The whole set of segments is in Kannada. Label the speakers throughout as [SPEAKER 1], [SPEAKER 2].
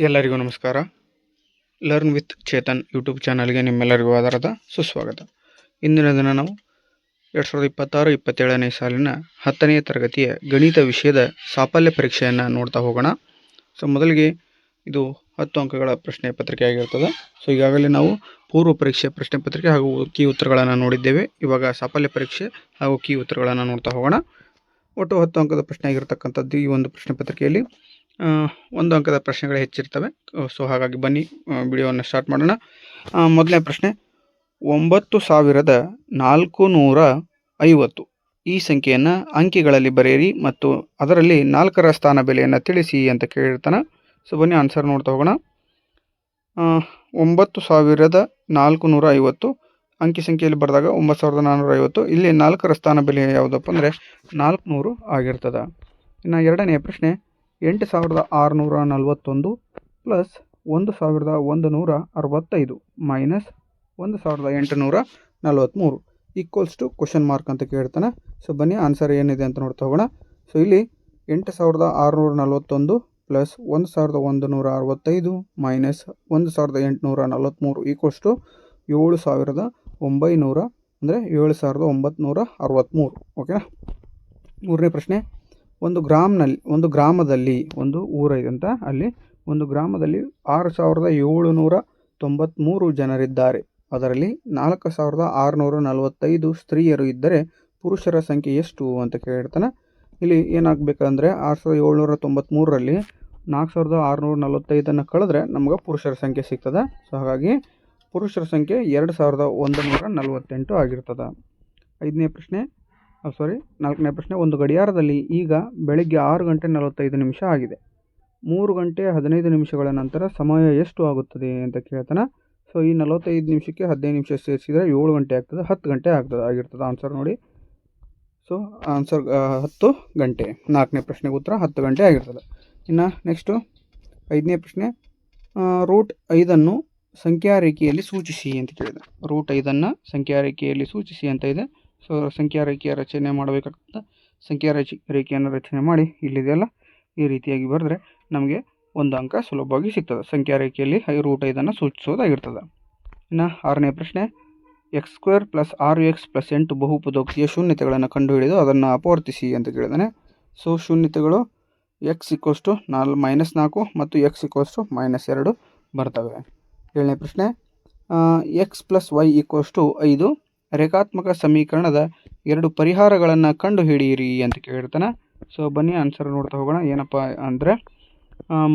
[SPEAKER 1] ಎಲ್ಲರಿಗೂ ನಮಸ್ಕಾರ. ಲರ್ನ್ ವಿತ್ ಚೇತನ್ ಯೂಟ್ಯೂಬ್ ಚಾನಲ್ಗೆ ನಿಮ್ಮೆಲ್ಲರಿಗೂ ಆಧಾರದ ಸುಸ್ವಾಗತ. ಇಂದಿನ ದಿನ ನಾವು 2026-27ನೇ ಸಾಲಿನ 10ನೇ ತರಗತಿಯ ಗಣಿತ ವಿಷಯದ ಸಾಫಲ್ಯ ಪರೀಕ್ಷೆಯನ್ನು ನೋಡ್ತಾ ಹೋಗೋಣ. ಸೊ ಮೊದಲಿಗೆ ಇದು 10 ಅಂಕಗಳ ಪ್ರಶ್ನೆ ಪತ್ರಿಕೆ ಆಗಿರ್ತದೆ. ಸೊ ಈಗಾಗಲೇ ನಾವು ಪೂರ್ವ ಪರೀಕ್ಷೆ ಪ್ರಶ್ನೆ ಪತ್ರಿಕೆ ಹಾಗೂ ಕೀ ಉತ್ತರಗಳನ್ನು ನೋಡಿದ್ದೇವೆ. ಇವಾಗ ಸಾಫಲ್ಯ ಪರೀಕ್ಷೆ ಹಾಗೂ ಕೀ ಉತ್ತರಗಳನ್ನು ನೋಡ್ತಾ ಹೋಗೋಣ. ಒಟ್ಟು 10 ಅಂಕದ ಪ್ರಶ್ನೆ ಆಗಿರ್ತಕ್ಕಂಥದ್ದು ಈ ಒಂದು ಪ್ರಶ್ನೆ ಪತ್ರಿಕೆಯಲ್ಲಿ 1 ಅಂಕದ ಪ್ರಶ್ನೆಗಳು ಹೆಚ್ಚಿರ್ತವೆ. ಸೊ ಹಾಗಾಗಿ ಬನ್ನಿ ವಿಡಿಯೋವನ್ನು ಸ್ಟಾರ್ಟ್ ಮಾಡೋಣ. ಮೊದಲನೇ ಪ್ರಶ್ನೆ, 9450 ಈ ಸಂಖ್ಯೆಯನ್ನು ಅಂಕಿಗಳಲ್ಲಿ ಬರೆಯಿರಿ ಮತ್ತು ಅದರಲ್ಲಿ 4ರ ಸ್ಥಾನ ಬೆಲೆಯನ್ನು ತಿಳಿಸಿ ಅಂತ ಕೇಳಿರ್ತಾನೆ. ಸೊ ಬನ್ನಿ ಆನ್ಸರ್ ನೋಡ್ತಾ ಹೋಗೋಣ. 9450 ಅಂಕಿ ಸಂಖ್ಯೆಯಲ್ಲಿ ಬರೆದಾಗ 9450, ಇಲ್ಲಿ 4ರ ಸ್ಥಾನ ಬೆಲೆ ಯಾವುದಪ್ಪ ಅಂದರೆ 400 ಆಗಿರ್ತದೆ. ಇನ್ನು ಎರಡನೆಯ ಪ್ರಶ್ನೆ, 8641 plus 1165 minus 1843 equals to question mark ಅಂತ ಕೇಳ್ತಾನೆ. ಸೊ ಬನ್ನಿ ಆನ್ಸರ್ ಏನಿದೆ ಅಂತ ನೋಡ್ತಾ ಹೋಗೋಣ. ಸೊ ಇಲ್ಲಿ 8641 ಪ್ಲಸ್ 1165 ಮೈನಸ್ 1843 ಈಕ್ವಲ್ಸ್ ಟು 7900 ಅಂದರೆ 7963. ಓಕೆನಾ. ಮೂರನೇ ಪ್ರಶ್ನೆ, ಒಂದು ಗ್ರಾಮದಲ್ಲಿ ಒಂದು ಊರಿದೆ ಅಂತ, ಅಲ್ಲಿ ಒಂದು ಗ್ರಾಮದಲ್ಲಿ 6793 ಜನರಿದ್ದಾರೆ. ಅದರಲ್ಲಿ 4645 ಸ್ತ್ರೀಯರು ಇದ್ದರೆ ಪುರುಷರ ಸಂಖ್ಯೆ ಎಷ್ಟು ಅಂತ ಕೇಳಿರ್ತಾನೆ. ಇಲ್ಲಿ ಏನಾಗಬೇಕಂದ್ರೆ 6793ರಲ್ಲಿ 4645 ಕಳೆದ್ರೆ ನಮ್ಗೆ ಪುರುಷರ ಸಂಖ್ಯೆ ಸಿಗ್ತದೆ. ಸೊ ಹಾಗಾಗಿ ಪುರುಷರ ಸಂಖ್ಯೆ 2148 ಆಗಿರ್ತದೆ. ನಾಲ್ಕನೇ ಪ್ರಶ್ನೆ, ಒಂದು ಗಡಿಯಾರದಲ್ಲಿ ಈಗ ಬೆಳಗ್ಗೆ 6:45 ಆಗಿದೆ. 3 ಗಂಟೆ 15 ನಿಮಿಷಗಳ ನಂತರ ಸಮಯ ಎಷ್ಟು ಆಗುತ್ತದೆ ಅಂತ ಕೇಳ್ತಾನೆ. ಸೊ ಈ 45 ನಿಮಿಷಕ್ಕೆ 15 ನಿಮಿಷ ಸೇರಿಸಿದರೆ 7 ಗಂಟೆ ಆಗ್ತದೆ, 10 ಗಂಟೆ ಆಗಿರ್ತದೆ. ಆನ್ಸರ್ ನೋಡಿ. ಸೊ ಆನ್ಸರ್ 10 ಗಂಟೆ. 4ನೇ ಪ್ರಶ್ನೆಗೆ ಉತ್ತರ 10 ಗಂಟೆ ಆಗಿರ್ತದೆ. ಇನ್ನು ನೆಕ್ಸ್ಟು 5ನೇ ಪ್ರಶ್ನೆ, ರೂಟ್ 5 ಸಂಖ್ಯಾ ರೇಖೆಯಲ್ಲಿ ಸೂಚಿಸಿ ಅಂತ ಕೇಳಿದೆ. ರೂಟ್ 5 ಸಂಖ್ಯಾ ರೇಖೆಯಲ್ಲಿ ಸೂಚಿಸಿ ಅಂತ ಇದೆ. ಸೊ ಸಂಖ್ಯಾ ರೇಖೆಯ ರಚನೆ ಮಾಡಬೇಕಾಗ್ತದೆ. ಸಂಖ್ಯಾ ರೇಖೆಯನ್ನು ರಚನೆ ಮಾಡಿ ಇಲ್ಲಿದೆಯಲ್ಲ ಈ ರೀತಿಯಾಗಿ ಬರೆದ್ರೆ ನಮಗೆ 1 ಅಂಕ ಸುಲಭವಾಗಿ ಸಿಗ್ತದೆ. ಸಂಖ್ಯಾ ರೇಖೆಯಲ್ಲಿ ರೂಟ್ 5 ಸೂಚಿಸೋದಾಗಿರ್ತದೆ. ಇನ್ನು 6ನೇ ಪ್ರಶ್ನೆ, x² ಪ್ಲಸ್ 6x ಪ್ಲಸ್ 8 ಬಹುಪದೋಕ್ತಿಯ ಶೂನ್ಯತೆಗಳನ್ನು ಕಂಡುಹಿಡಿದು ಅದನ್ನು ಅಪವರ್ತಿಸಿ ಅಂತ ಕೇಳಿದಾನೆ. ಸೊ ಶೂನ್ಯತೆಗಳು x -4 ಮತ್ತು x -2 ಬರ್ತವೆ. 7ನೇ ಪ್ರಶ್ನೆ, x ಪ್ಲಸ್ y 5 ರೇಖಾತ್ಮಕ ಸಮೀಕರಣದ 2 ಪರಿಹಾರಗಳನ್ನು ಕಂಡುಹಿಡಿಯಿರಿ ಅಂತ ಕೇಳಿರ್ತಾನೆ. ಸೊ ಬನ್ನಿ ಆನ್ಸರ್ ನೋಡ್ತಾ ಹೋಗೋಣ. ಏನಪ್ಪ ಅಂದರೆ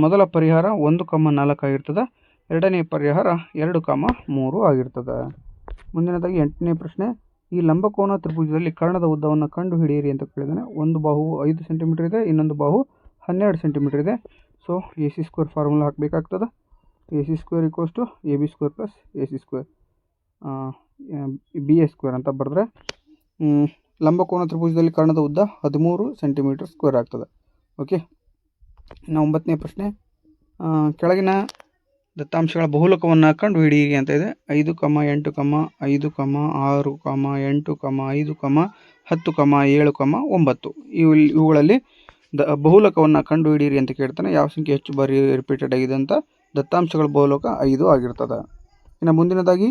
[SPEAKER 1] ಮೊದಲ ಪರಿಹಾರ 1,4 ಆಗಿರ್ತದೆ. ಎರಡನೇ ಪರಿಹಾರ 2,3 ಆಗಿರ್ತದೆ. ಮುಂದಿನದಾಗಿ 8ನೇ ಪ್ರಶ್ನೆ, ಈ ಲಂಬಕೋನ ತ್ರಿಭುಜದಲ್ಲಿ ಕರ್ಣದ ಉದ್ದವನ್ನು ಕಂಡುಹಿಡಿಯಿರಿ ಅಂತ ಕೇಳಿದಾನೆ. ಒಂದು ಬಾಹು 5 ಸೆಂಟಿಮೀಟರ್ ಇದೆ, ಇನ್ನೊಂದು ಬಾಹು 12 ಸೆಂಟಿಮೀಟರ್ ಇದೆ. So AC² formula ಹಾಕಬೇಕಾಗ್ತದೆ. AC² = AB² plus AC², BA² ಅಂತ ಬರೆದ್ರೆ ಲಂಬಕೋನ ತ್ರಿಭುಜದಲ್ಲಿ ಕರ್ಣದ ಉದ್ದ 13 ಸೆಂಟಿಮೀಟರ್ ಸ್ಕ್ವೇರ್ ಆಗ್ತದೆ. ಓಕೆ. ಇನ್ನು 9ನೇ ಪ್ರಶ್ನೆ, ಕೆಳಗಿನ ದತ್ತಾಂಶಗಳ ಬಹುಲಕವನ್ನು ಕಂಡುಹಿಡಿಯಿರಿ ಅಂತ ಇದೆ. 5, 8, 5, 6, 8, 5, 10, 7, 9 ಇವುಗಳಲ್ಲಿ ಬಹುಲಕವನ್ನು ಕಂಡುಹಿಡಿಯಿರಿ ಅಂತ ಕೇಳ್ತಾನೆ. ಯಾವ ಸಂಖ್ಯೆ ಹೆಚ್ಚು ಬಾರಿ ರಿಪೀಟೆಡ್ ಆಗಿದೆ ಅಂತ. ದತ್ತಾಂಶಗಳ ಬಹುಲಕ 5 ಆಗಿರ್ತದೆ. ಇನ್ನು ಮುಂದಿನದಾಗಿ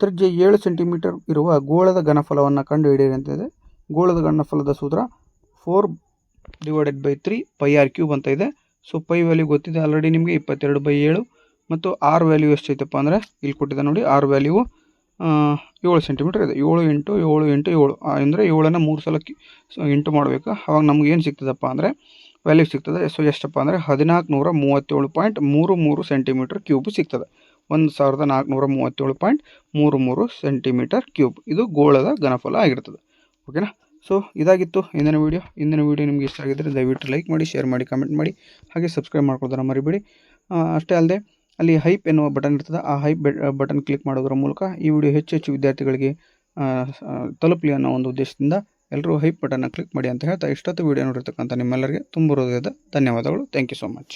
[SPEAKER 1] ತ್ರಿಜ್ಯ 7 ಸೆಂಟಿಮೀಟರ್ ಇರುವ ಗೋಳದ ಘನಫಲವನ್ನು ಕಂಡುಹಿಡಿಯಿರಿ ಅಂತ ಇದೆ. ಗೋಳದ ಘನಫಲದ ಸೂತ್ರ 4/3 πr³ ಅಂತ ಇದೆ. ಸೊ ಪೈ ವ್ಯಾಲ್ಯೂ ಗೊತ್ತಿದೆ ಆಲ್ರೆಡಿ ನಿಮಗೆ, 22/7. ಮತ್ತು ಆರ್ ವ್ಯಾಲ್ಯೂ ಎಷ್ಟೈತಪ್ಪ ಅಂದರೆ ಇಲ್ಲಿ ಕೊಟ್ಟಿದೆ ನೋಡಿ. ಆರ್ ವ್ಯಾಲ್ಯೂ 7 ಸೆಂಟಿಮೀಟರ್ ಇದೆ. 7 × 7 × 7 ಅಂದರೆ 7ನ್ನು 3 ಸಲ ಇಂಟು ಮಾಡಬೇಕು. ಆವಾಗ ನಮ್ಗೆ ಏನು ಸಿಗ್ತದಪ್ಪ ಅಂದರೆ ವ್ಯಾಲ್ಯೂ ಸಿಗ್ತದೆ. ಸೊ ಎಷ್ಟಪ್ಪ ಅಂದರೆ 1437.33 ಸೆಂಟಿಮೀಟರ್ ಕ್ಯೂಬ್ ಸಿಗ್ತದೆ. 1437.33 ಸೆಂಟಿಮೀಟರ್ ಕ್ಯೂಬ್ ಇದು ಗೋಳದ ಘನಫಲ ಆಗಿರ್ತದೆ. ಓಕೆನಾ. ಸೊ ಇದಾಗಿತ್ತು ಇಂದಿನ ವಿಡಿಯೋ ನಿಮಗೆ ಇಷ್ಟ ಆಗಿದ್ದರೆ ದಯವಿಟ್ಟು ಲೈಕ್ ಮಾಡಿ, ಶೇರ್ ಮಾಡಿ, ಕಮೆಂಟ್ ಮಾಡಿ, ಹಾಗೆ ಸಬ್ಸ್ಕ್ರೈಬ್ ಮಾಡ್ಕೊಳ್ಳೋದನ್ನು ಮರಿಬೇಡಿ. ಅಷ್ಟೇ ಅಲ್ಲದೆ ಅಲ್ಲಿ ಹೈಪ್ ಎನ್ನುವ ಬಟನ್ ಇರ್ತದೆ. ಆ ಹೈಪ್ ಬಟನ್ ಕ್ಲಿಕ್ ಮಾಡೋದ್ರ ಮೂಲಕ ಈ ವಿಡಿಯೋ ಹೆಚ್ಚು ವಿದ್ಯಾರ್ಥಿಗಳಿಗೆ ತಲುಪಲಿ ಅನ್ನೋ ಒಂದು ಉದ್ದೇಶದಿಂದ ಎಲ್ಲರೂ ಹೈಪ್ ಬಟನ್ನ ಕ್ಲಿಕ್ ಮಾಡಿ ಅಂತ ಹೇಳ್ತಾ ಇಷ್ಟೊತ್ತು ವಿಡಿಯೋ ನೋಡಿರ್ತಕ್ಕಂಥ ನಿಮ್ಮೆಲ್ಲರಿಗೆ ತುಂಬ ಹೃದಯದ ಧನ್ಯವಾದಗಳು. Thank you so much.